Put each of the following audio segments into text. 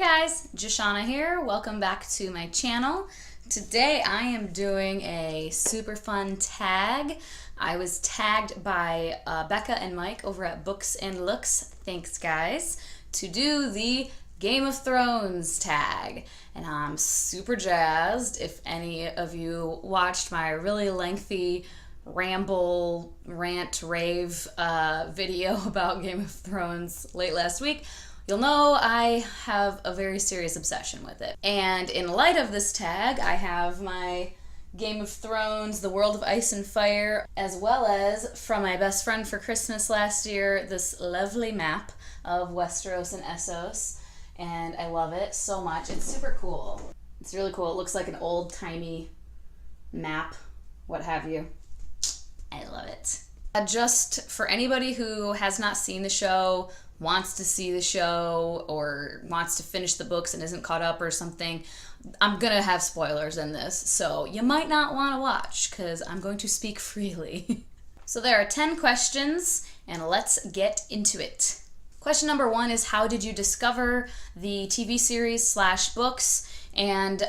guys, Jashana here. Welcome back to my channel. Today I am doing a super fun tag. I was tagged by Becca and Mike over at Books and Looks, thanks guys, to do the Game of Thrones tag. And I'm super jazzed. If any of you watched my really lengthy ramble, rant, rave video about Game of Thrones late last week, you'll know I have a very serious obsession with it. And in light of this tag, I have my Game of Thrones, The World of Ice and Fire, as well as from my best friend for Christmas last year, this lovely map of Westeros and Essos. And I love it so much. It's super cool. It's really cool. It looks like an old-timey map, what have you. I love it. Just for anybody who has not seen the show, wants to see the show, or wants to finish the books and isn't caught up or something, I'm gonna have spoilers in this, so you might not want to watch because I'm going to speak freely. So there are 10 questions, and let's get into it. Question number 1 is, how did you discover the TV series / books? And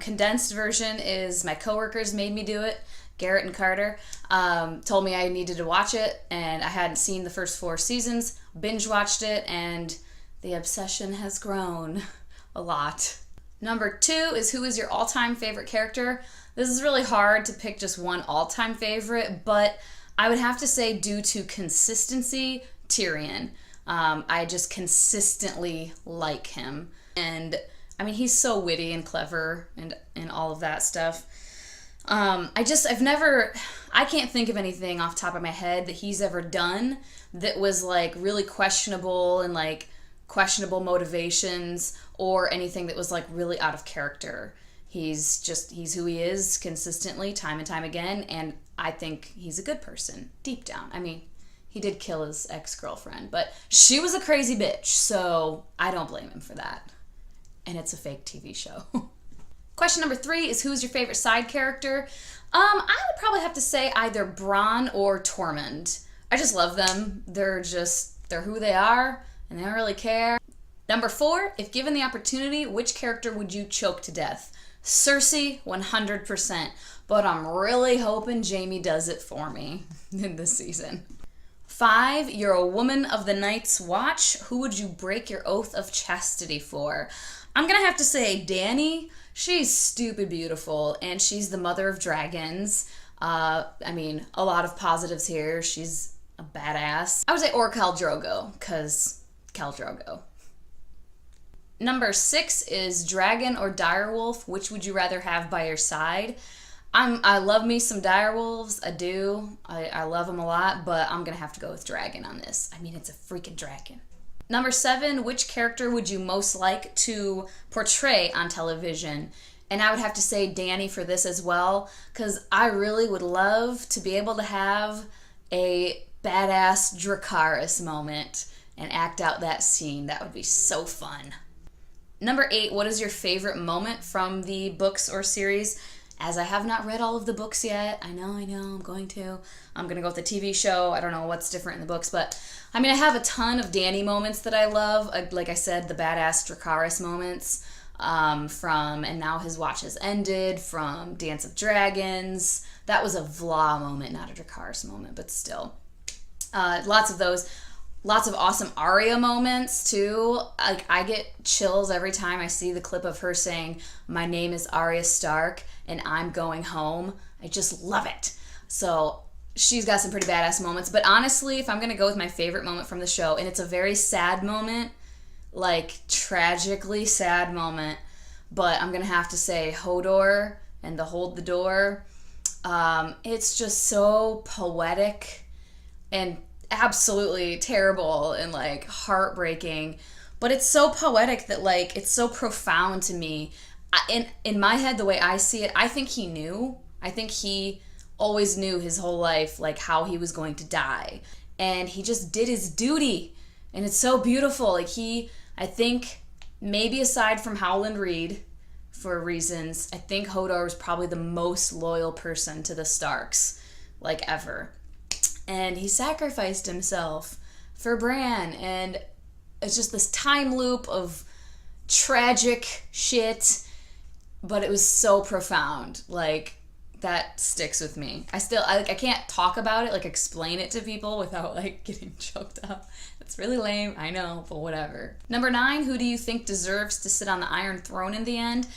condensed version is my coworkers made me do it. Garrett and Carter told me I needed to watch it, and I hadn't seen the first 4 seasons, binge watched it, and the obsession has grown a lot. Number 2 is, who is your all-time favorite character? This is really hard to pick just one all-time favorite, but I would have to say, due to consistency, Tyrion. I just consistently like him, and I mean, he's so witty and clever and all of that stuff. I can't think of anything off the top of my head that he's ever done that was like really questionable and like questionable motivations, or anything that was like really out of character. He's who he is consistently, time and time again, and I think he's a good person deep down. I mean, he did kill his ex-girlfriend, but she was a crazy bitch, so I don't blame him for that. And it's a fake TV show. Question number 3 is, who's your favorite side character? I would probably have to say either Bronn or Tormund. I just love them. They're who they are, and they don't really care. Number 4, if given the opportunity, which character would you choke to death? Cersei, 100%. But I'm really hoping Jaime does it for me in this season. 5, you're a woman of the Night's Watch. Who would you break your oath of chastity for? I'm gonna have to say Dany. She's stupid beautiful, and she's the mother of dragons. I mean, a lot of positives here. She's a badass. I would say or Khal Drogo, because Khal Drogo. Number 6 is dragon or direwolf. Which would you rather have by your side? I love me some direwolves. I do. I love them a lot, but I'm gonna have to go with dragon on this. I mean, it's a freaking dragon. Number 7, which character would you most like to portray on television? And I would have to say Dany for this as well, because I really would love to be able to have a badass Dracarys moment and act out that scene. That would be so fun. Number 8, what is your favorite moment from the books or series? As I have not read all of the books yet, I know, I'm going to. I'm going to go with the TV show. I don't know what's different in the books, but I mean, I have a ton of Dany moments that I love. Like I said, the badass Dracarys moments from And Now His Watch Has Ended, from Dance of Dragons. That was a Vla moment, not a Dracarys moment, but still. Lots of those. Lots of awesome Arya moments, too. Like, I get chills every time I see the clip of her saying, "My name is Arya Stark, and I'm going home." I just love it. So she's got some pretty badass moments. But honestly, if I'm going to go with my favorite moment from the show, and it's a very sad moment, like tragically sad moment, but I'm going to have to say Hodor and the Hold the Door. It's just so poetic and absolutely terrible and like heartbreaking, but it's so poetic that like it's so profound to me. In my head, the way I see it, I think he knew. I think he always knew his whole life like how he was going to die, and he just did his duty, and it's so beautiful. Like I think maybe aside from Howland Reed for reasons, I think Hodor was probably the most loyal person to the Starks like ever. And he sacrificed himself for Bran, and it's just this time loop of tragic shit, but it was so profound. Like, that sticks with me. I can't talk about it, like explain it to people without like getting choked up. It's really lame, I know, but whatever. Number 9, who do you think deserves to sit on the Iron Throne in the end?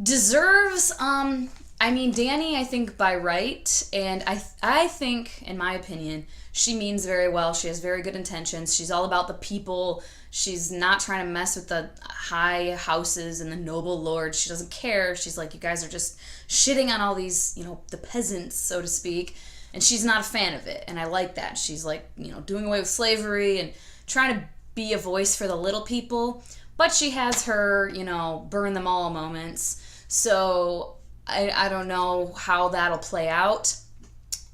Deserves, I mean, Dany, I think by right, and I think, in my opinion, she means very well. She has very good intentions. She's all about the people. She's not trying to mess with the high houses and the noble lords. She doesn't care. She's like, you guys are just shitting on all these, the peasants, so to speak. And she's not a fan of it. And I like that. She's like, doing away with slavery and trying to be a voice for the little people. But she has her, burn them all moments. So I don't know how that'll play out.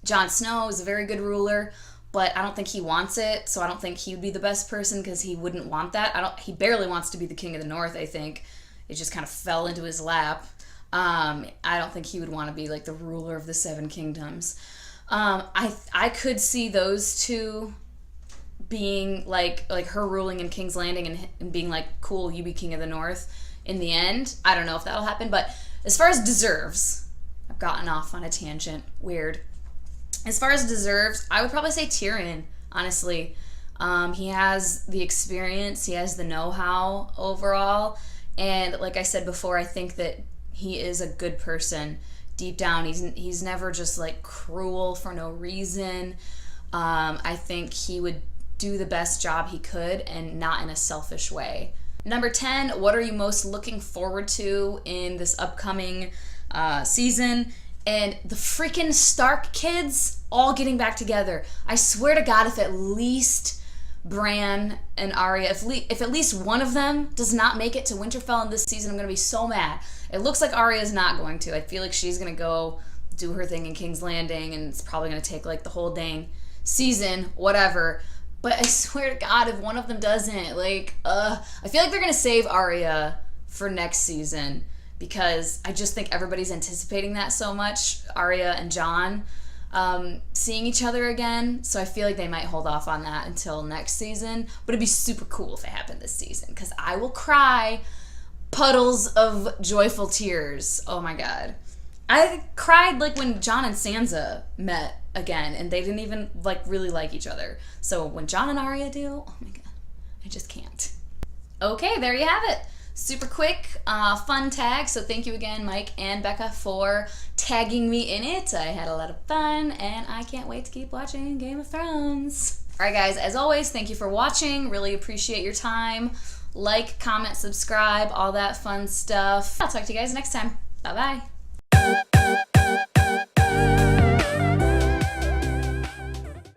Jon Snow is a very good ruler, but I don't think he wants it, so I don't think he would be the best person because he wouldn't want that. He barely wants to be the King of the North, I think. It just kind of fell into his lap. I don't think he would want to be like the ruler of the Seven Kingdoms. I could see those two being like her ruling in King's Landing and being like, cool, you be King of the North in the end. I don't know if that'll happen, but as far as deserves, I've gotten off on a tangent. Weird. As far as deserves, I would probably say Tyrion, honestly. He has the experience, he has the know-how overall, and like I said before, I think that he is a good person. Deep down, he's never just like cruel for no reason. I think he would do the best job he could and not in a selfish way. Number 10, what are you most looking forward to in this upcoming season? And the freaking Stark kids all getting back together. I swear to God, if at least Bran and Arya, if at least one of them does not make it to Winterfell in this season, I'm going to be so mad. It looks like Arya is not going to. I feel like she's going to go do her thing in King's Landing, and it's probably going to take like the whole dang season, whatever. But I swear to God, if one of them doesn't, I feel like they're going to save Arya for next season, because I just think everybody's anticipating that so much, Arya and Jon seeing each other again. So I feel like they might hold off on that until next season. But it'd be super cool if it happened this season, because I will cry puddles of joyful tears. Oh my God. I cried like when Jon and Sansa met again, and they didn't even really like each other. So when Jon and Arya do, oh my God, I just can't. Okay, there you have it. Super quick, fun tag. So thank you again, Mike and Becca, for tagging me in it. I had a lot of fun, and I can't wait to keep watching Game of Thrones. All right, guys, as always, thank you for watching. Really appreciate your time. Like, comment, subscribe, all that fun stuff. I'll talk to you guys next time. Bye-bye.